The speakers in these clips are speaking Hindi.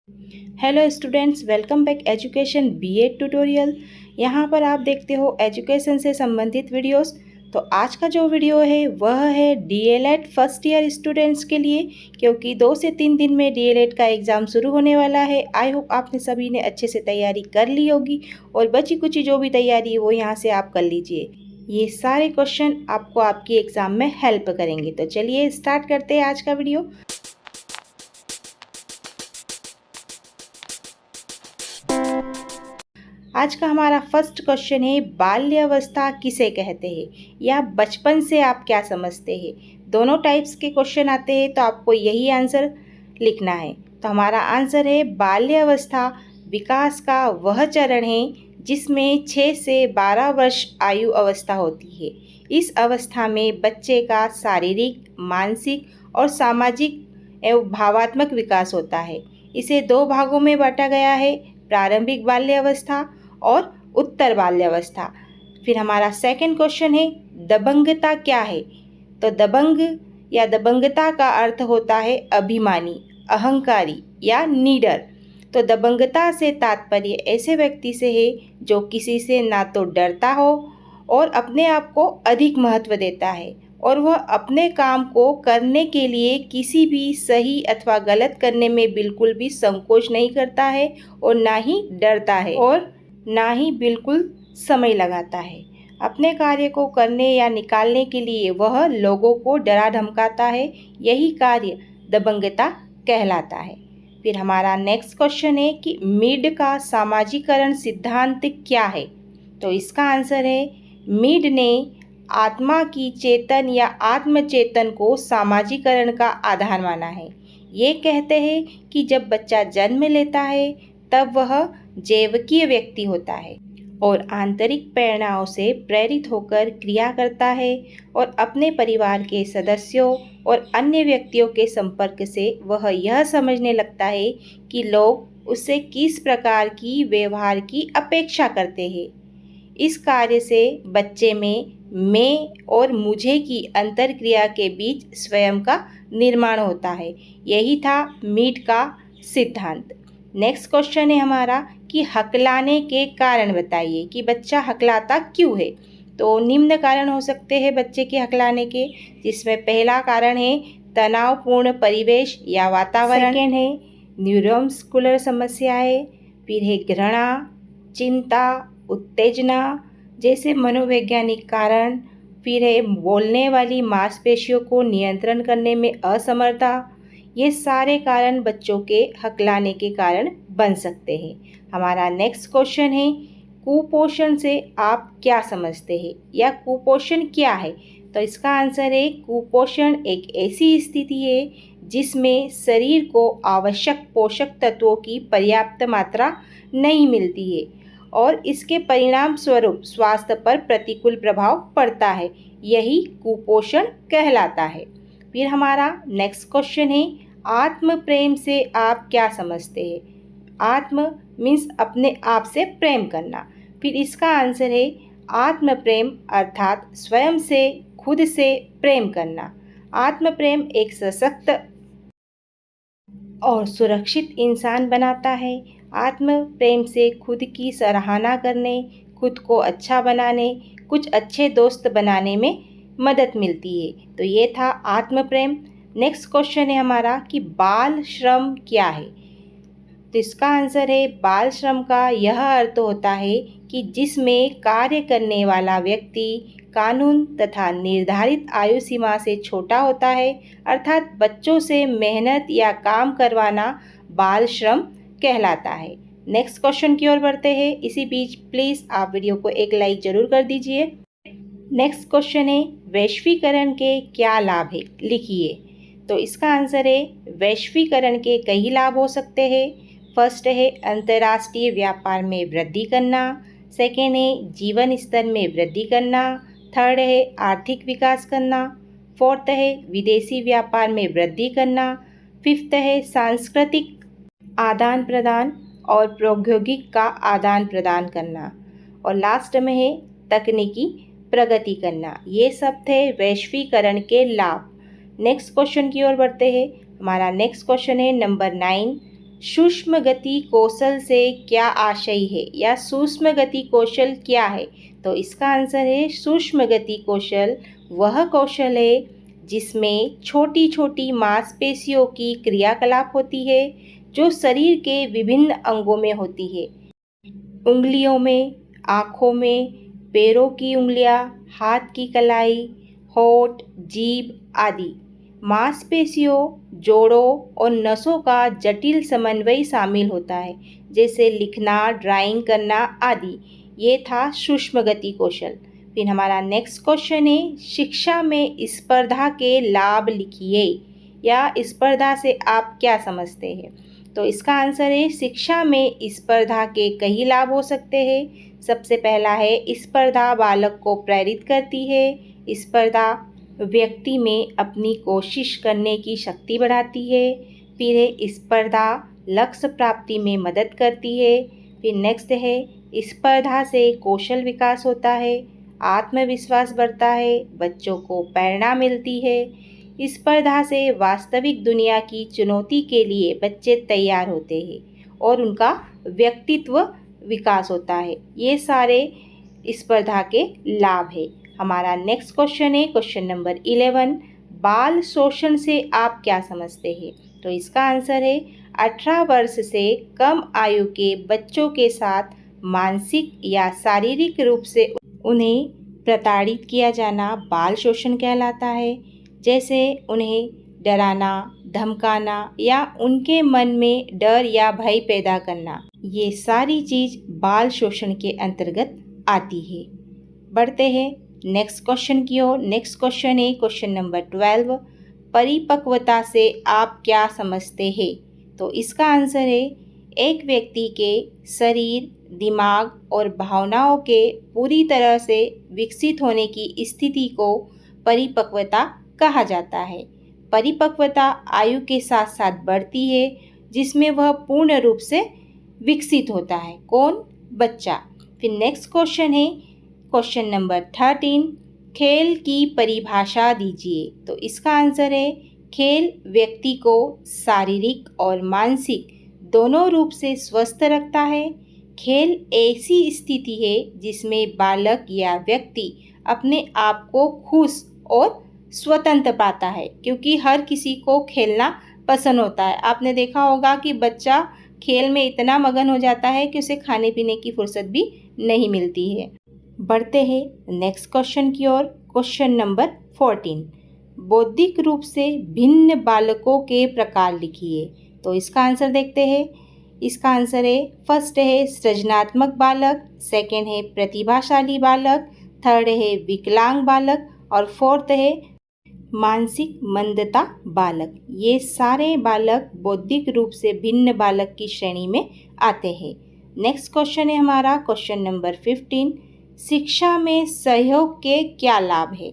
Hello students, welcome back education BEd tutorial. यहाँ पर आप देखते हो एजुकेशन से संबंधित वीडियोस। तो आज का जो वीडियो है वह है डीएलएड फर्स्ट ईयर स्टूडेंट्स के लिए, क्योंकि 2 से 3 दिन में डीएलएड का एग्ज़ाम शुरू होने वाला है। आई होप आपने सभी ने अच्छे से तैयारी कर ली होगी और बची कुची जो भी तैयारी है वो यहाँ से आप कर लीजिए। ये सारे क्वेश्चन आपको आपकी एग्ज़ाम में हेल्प करेंगे। तो चलिए स्टार्ट करते हैं आज का वीडियो। आज का हमारा फर्स्ट क्वेश्चन है, बाल्यावस्था किसे कहते हैं या बचपन से आप क्या समझते हैं। दोनों टाइप्स के क्वेश्चन आते हैं, तो आपको यही आंसर लिखना है। तो हमारा आंसर है बाल्यावस्था विकास का वह चरण है जिसमें 6 से 12 वर्ष आयु अवस्था होती है। इस अवस्था में बच्चे का शारीरिक, मानसिक और सामाजिक एवं भावात्मक विकास होता है। इसे 2 भागों में बांटा गया है, प्रारंभिक बाल्यावस्था और उत्तर बाल्यावस्था। फिर हमारा सेकंड क्वेश्चन है, दबंगता क्या है। तो दबंग या दबंगता का अर्थ होता है अभिमानी, अहंकारी या निडर। तो दबंगता से तात्पर्य ऐसे व्यक्ति से है जो किसी से ना तो डरता हो और अपने आप को अधिक महत्व देता है, और वह अपने काम को करने के लिए किसी भी सही अथवा गलत करने में बिल्कुल भी संकोच नहीं करता है और ना ही डरता है और ना ही बिल्कुल समय लगाता है। अपने कार्य को करने या निकालने के लिए वह लोगों को डरा धमकाता है। यही कार्य दबंगता कहलाता है। फिर हमारा नेक्स्ट क्वेश्चन है कि मीड का सामाजिकरण सिद्धांत क्या है। तो इसका आंसर है, मीड ने आत्मा की चेतन या आत्मचेतन को सामाजिकरण का आधार माना है। ये कहते हैं कि जब बच्चा जन्म लेता है तब वह जैविकीय व्यक्ति होता है और आंतरिक प्रेरणाओं से प्रेरित होकर क्रिया करता है और अपने परिवार के सदस्यों और अन्य व्यक्तियों के संपर्क से वह यह समझने लगता है कि लोग उससे किस प्रकार की व्यवहार की अपेक्षा करते हैं। इस कार्य से बच्चे में मैं और मुझे की अंतर्क्रिया के बीच स्वयं का निर्माण होता है। यही था मीड का सिद्धांत। नेक्स्ट क्वेश्चन है हमारा कि हकलाने के कारण बताइए कि बच्चा हकलाता क्यों है। तो निम्न कारण हो सकते हैं बच्चे के हकलाने के, जिसमें पहला कारण है तनावपूर्ण परिवेश या वातावरण। सेकेंड है न्यूरोमस्कुलर समस्याएं। फिर है घृणा, चिंता, उत्तेजना जैसे मनोवैज्ञानिक कारण। फिर है बोलने वाली मांसपेशियों को नियंत्रण करने में असमर्थता। ये सारे कारण बच्चों के हकलाने के कारण बन सकते हैं। हमारा नेक्स्ट क्वेश्चन है, कुपोषण से आप क्या समझते हैं या कुपोषण क्या है। तो इसका आंसर है, कुपोषण एक ऐसी स्थिति है जिसमें शरीर को आवश्यक पोषक तत्वों की पर्याप्त मात्रा नहीं मिलती है और इसके परिणाम स्वरूप स्वास्थ्य पर प्रतिकूल प्रभाव पड़ता है। यही कुपोषण कहलाता है। फिर हमारा नेक्स्ट क्वेश्चन है, आत्म प्रेम से आप क्या समझते हैं। आत्म मीन्स अपने आप से प्रेम करना। फिर इसका आंसर है, आत्म प्रेम अर्थात स्वयं से, खुद से प्रेम करना। आत्म प्रेम एक सशक्त और सुरक्षित इंसान बनाता है। आत्म प्रेम से खुद की सराहना करने, खुद को अच्छा बनाने, कुछ अच्छे दोस्त बनाने में मदद मिलती है। तो ये था आत्म प्रेम। नेक्स्ट क्वेश्चन है हमारा कि बाल श्रम क्या है। तो इसका आंसर है, बाल श्रम का यह अर्थ होता है कि जिसमें कार्य करने वाला व्यक्ति कानून तथा निर्धारित आयु सीमा से छोटा होता है, अर्थात बच्चों से मेहनत या काम करवाना बाल श्रम कहलाता है। नेक्स्ट क्वेश्चन की ओर बढ़ते हैं। इसी बीच प्लीज़ आप वीडियो को एक लाइक ज़रूर कर दीजिए। नेक्स्ट क्वेश्चन है, वैश्वीकरण के क्या लाभ है, लिखिए। तो इसका आंसर है, वैश्वीकरण के कई लाभ हो सकते हैं। फर्स्ट है अंतर्राष्ट्रीय व्यापार में वृद्धि करना। सेकेंड है जीवन स्तर में वृद्धि करना। थर्ड है आर्थिक विकास करना। फोर्थ है विदेशी व्यापार में वृद्धि करना। फिफ्थ है सांस्कृतिक आदान प्रदान और प्रौद्योगिक का आदान प्रदान करना। और लास्ट में है तकनीकी प्रगति करना। ये सब थे वैश्वीकरण के लाभ। नेक्स्ट क्वेश्चन की ओर बढ़ते हैं। हमारा नेक्स्ट क्वेश्चन है नंबर 9, सूक्ष्म गति कौशल से क्या आशय है, या सूक्ष्म गति कौशल क्या है? तो इसका आंसर है सूक्ष्म गति कौशल वह कौशल है जिसमें छोटी छोटी मांसपेशियों की क्रियाकलाप होती है जो शरीर के विभिन्न अंगों में होती है। उंगलियों में, आँखों में, पैरों की उंगलियां, हाथ की कलाई, होंठ, जीभ आदि। मांसपेशियों, जोड़ों और नसों का जटिल समन्वय शामिल होता है, जैसे लिखना, ड्राइंग करना आदि। ये था सूक्ष्म गति कौशल। फिर हमारा नेक्स्ट क्वेश्चन है, शिक्षा में स्पर्धा के लाभ लिखिए, या स्पर्धा से आप क्या समझते हैं? तो इसका आंसर है शिक्षा में स्पर्धा के कई लाभ हो सकते हैं। सबसे पहला है स्पर्धा बालक को प्रेरित करती है। स्पर्धा व्यक्ति में अपनी कोशिश करने की शक्ति बढ़ाती है। फिर है स्पर्धा लक्ष्य प्राप्ति में मदद करती है। फिर नेक्स्ट है स्पर्धा से कौशल विकास होता है, आत्मविश्वास बढ़ता है, बच्चों को प्रेरणा मिलती है। स्पर्धा से वास्तविक दुनिया की चुनौती के लिए बच्चे तैयार होते हैं और उनका व्यक्तित्व विकास होता है। ये सारे स्पर्धा के लाभ है। हमारा नेक्स्ट क्वेश्चन है क्वेश्चन नंबर 11, बाल शोषण से आप क्या समझते हैं? तो इसका आंसर है 18 वर्ष से कम आयु के बच्चों के साथ मानसिक या शारीरिक रूप से उन्हें प्रताड़ित किया जाना बाल शोषण कहलाता है। जैसे उन्हें डराना, धमकाना या उनके मन में डर या भय पैदा करना, ये सारी चीज़ बाल शोषण के अंतर्गत आती है। बढ़ते हैं नेक्स्ट क्वेश्चन की ओर। नेक्स्ट क्वेश्चन है क्वेश्चन नंबर 12, परिपक्वता से आप क्या समझते हैं? तो इसका आंसर है एक व्यक्ति के शरीर, दिमाग और भावनाओं के पूरी तरह से विकसित होने की स्थिति को परिपक्वता कहा जाता है। परिपक्वता आयु के साथ साथ बढ़ती है, जिसमें वह पूर्ण रूप से विकसित होता है। कौन? बच्चा। फिर नेक्स्ट क्वेश्चन है क्वेश्चन नंबर 13, खेल की परिभाषा दीजिए। तो इसका आंसर है खेल व्यक्ति को शारीरिक और मानसिक दोनों रूप से स्वस्थ रखता है। खेल ऐसी स्थिति है जिसमें बालक या व्यक्ति अपने आप को खुश और स्वतंत्र पाता है, क्योंकि हर किसी को खेलना पसंद होता है। आपने देखा होगा कि बच्चा खेल में इतना मगन हो जाता है कि उसे खाने पीने की फुर्सत भी नहीं मिलती है। बढ़ते हैं नेक्स्ट क्वेश्चन की ओर। क्वेश्चन नंबर 14, बौद्धिक रूप से भिन्न बालकों के प्रकार लिखिए। तो इसका आंसर देखते हैं। इसका आंसर है फर्स्ट है सृजनात्मक बालक, सेकंड है प्रतिभाशाली बालक, थर्ड है विकलांग बालक और फोर्थ है मानसिक मंदता बालक। ये सारे बालक बौद्धिक रूप से भिन्न बालक की श्रेणी में आते हैं। नेक्स्ट क्वेश्चन है हमारा क्वेश्चन नंबर 15, शिक्षा में सहयोग के क्या लाभ है?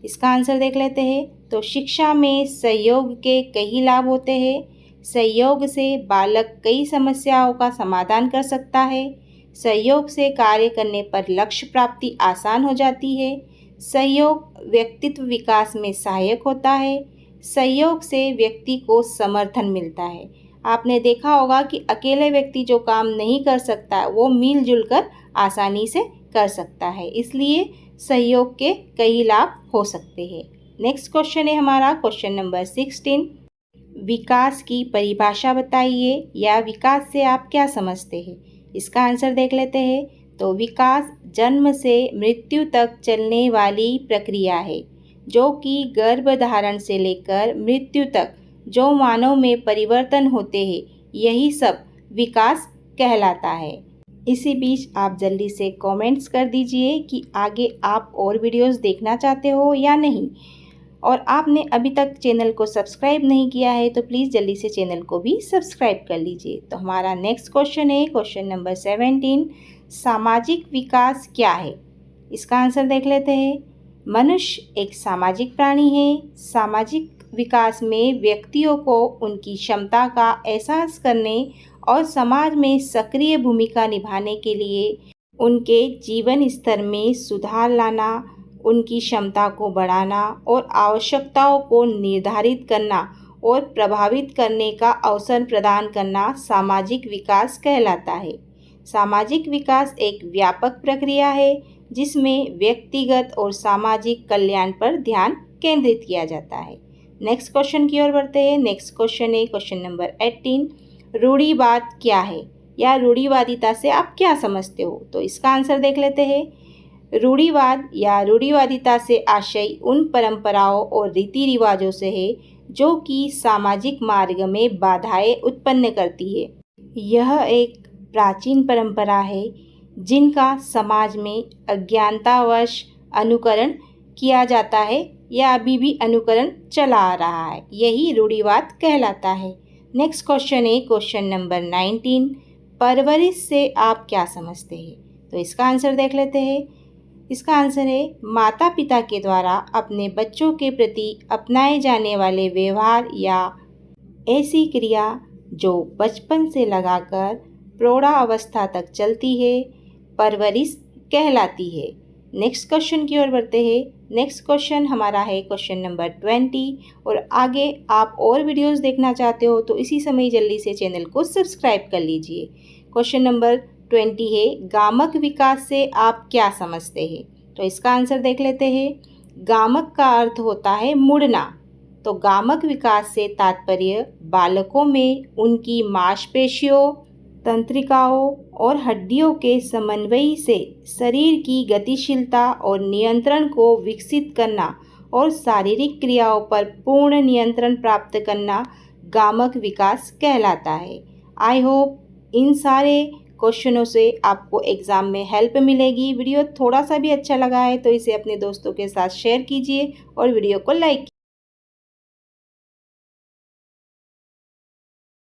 इसका आंसर देख लेते हैं। तो शिक्षा में सहयोग के कई लाभ होते हैं। सहयोग से बालक कई समस्याओं का समाधान कर सकता है। सहयोग से कार्य करने पर लक्ष्य प्राप्ति आसान हो जाती है। सहयोग व्यक्तित्व विकास में सहायक होता है। सहयोग से व्यक्ति को समर्थन मिलता है। आपने देखा होगा कि अकेले व्यक्ति जो काम नहीं कर सकता वो मिलजुल कर आसानी से कर सकता है, इसलिए सहयोग के कई लाभ हो सकते हैं। नेक्स्ट क्वेश्चन है हमारा क्वेश्चन नंबर 16, विकास की परिभाषा बताइए, या विकास से आप क्या समझते हैं? इसका आंसर देख लेते हैं। तो विकास जन्म से मृत्यु तक चलने वाली प्रक्रिया है, जो कि गर्भधारण से लेकर मृत्यु तक जो मानव में परिवर्तन होते हैं, यही सब विकास कहलाता है। इसी बीच आप जल्दी से कमेंट्स कर दीजिए कि आगे आप और वीडियोस देखना चाहते हो या नहीं, और आपने अभी तक चैनल को सब्सक्राइब नहीं किया है तो प्लीज़ जल्दी से चैनल को भी सब्सक्राइब कर लीजिए। तो हमारा नेक्स्ट क्वेश्चन है क्वेश्चन नंबर 17, सामाजिक विकास क्या है? इसका आंसर देख लेते हैं। मनुष्य एक सामाजिक प्राणी है। सामाजिक विकास में व्यक्तियों को उनकी क्षमता का एहसास करने और समाज में सक्रिय भूमिका निभाने के लिए उनके जीवन स्तर में सुधार लाना, उनकी क्षमता को बढ़ाना और आवश्यकताओं को निर्धारित करना और प्रभावित करने का अवसर प्रदान करना सामाजिक विकास कहलाता है। सामाजिक विकास एक व्यापक प्रक्रिया है जिसमें व्यक्तिगत और सामाजिक कल्याण पर ध्यान केंद्रित किया जाता है। नेक्स्ट क्वेश्चन की ओर बढ़ते हैं। नेक्स्ट क्वेश्चन है क्वेश्चन नंबर 18, रूढ़िवाद क्या है या रूढ़िवादिता से आप क्या समझते हो? तो इसका आंसर देख लेते हैं। रूढ़िवाद या रूढ़िवादिता से आशय उन परंपराओं और रीति रिवाजों से है जो कि सामाजिक मार्ग में बाधाएं उत्पन्न करती है। यह एक प्राचीन परंपरा है जिनका समाज में अज्ञानतावश अनुकरण किया जाता है या अभी भी अनुकरण चला आ रहा है, यही रूढ़िवाद कहलाता है। नेक्स्ट क्वेश्चन है क्वेश्चन नंबर 19, परवरिश से आप क्या समझते हैं? तो इसका आंसर देख लेते हैं। इसका आंसर है माता पिता के द्वारा अपने बच्चों के प्रति अपनाए जाने वाले व्यवहार या ऐसी क्रिया जो बचपन से लगाकर प्रौढ़ावस्था तक चलती है, परवरिश कहलाती है। नेक्स्ट क्वेश्चन की ओर बढ़ते हैं। नेक्स्ट क्वेश्चन हमारा है क्वेश्चन नंबर 20 और आगे आप और वीडियोस देखना चाहते हो तो इसी समय जल्दी से चैनल को सब्सक्राइब कर लीजिए। क्वेश्चन नंबर 20 है, गामक विकास से आप क्या समझते हैं? तो इसका आंसर देख लेते हैं। गामक का अर्थ होता है मुड़ना। तो गामक विकास से तात्पर्य बालकों में उनकी मांसपेशियों, तंत्रिकाओं और हड्डियों के समन्वय से शरीर की गतिशीलता और नियंत्रण को विकसित करना और शारीरिक क्रियाओं पर पूर्ण नियंत्रण प्राप्त करना गामक विकास कहलाता है। आई होप इन सारे क्वेश्चनों से आपको एग्ज़ाम में हेल्प मिलेगी। वीडियो थोड़ा सा भी अच्छा लगा है तो इसे अपने दोस्तों के साथ शेयर कीजिए और वीडियो को लाइक कीजिए।